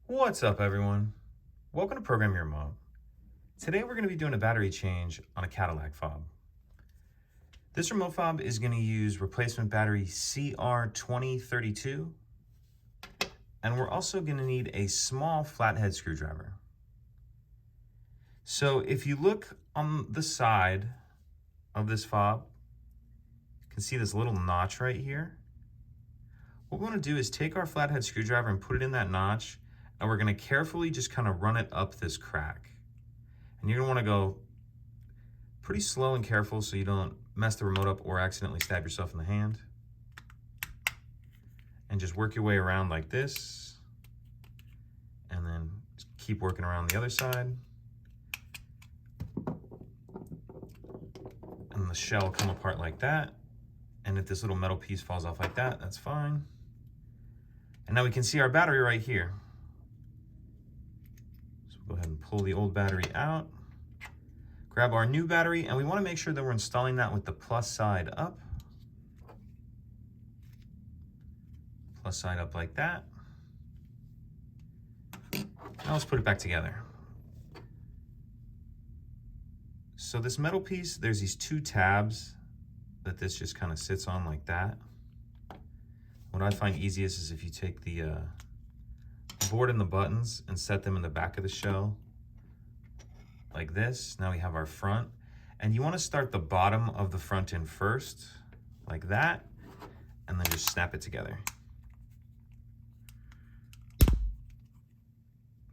What's up, everyone? Welcome to Program Your Remote. Today we're going to be doing a battery change on a Cadillac fob. This remote fob is going to use replacement battery CR2032, and we're also going to need a small flathead screwdriver. So if you look on the side of this fob, you can see this little notch right here. What we want to do is take our flathead screwdriver and put it in that notch, and we're going to carefully just kind of run it up this crack. And you're going to want to go pretty slow and careful so you don't mess the remote up or accidentally stab yourself in the hand. And just work your way around like this. And then just keep working around the other side. And the shell will come apart like that. And if this little metal piece falls off like that, that's fine. And now we can see our battery right here. So we'll go ahead and pull the old battery out. Grab our new battery, and we want to make sure that we're installing that with the plus side up. Plus side up like that. Now let's put it back together. So this metal piece, there's these two tabs that this just kind of sits on like that. What I find easiest is if you take the board and the buttons and set them in the back of the shell like this. Now we have our front, and you want to start the bottom of the front end first, like that, and then just snap it together.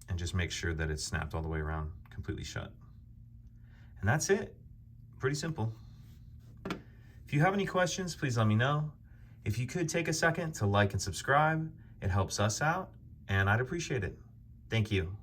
And just make sure that it's snapped all the way around, completely shut. And that's it. Pretty simple. If you have any questions, please let me know. If you could take a second to like and subscribe, it helps us out, and I'd appreciate it. Thank you.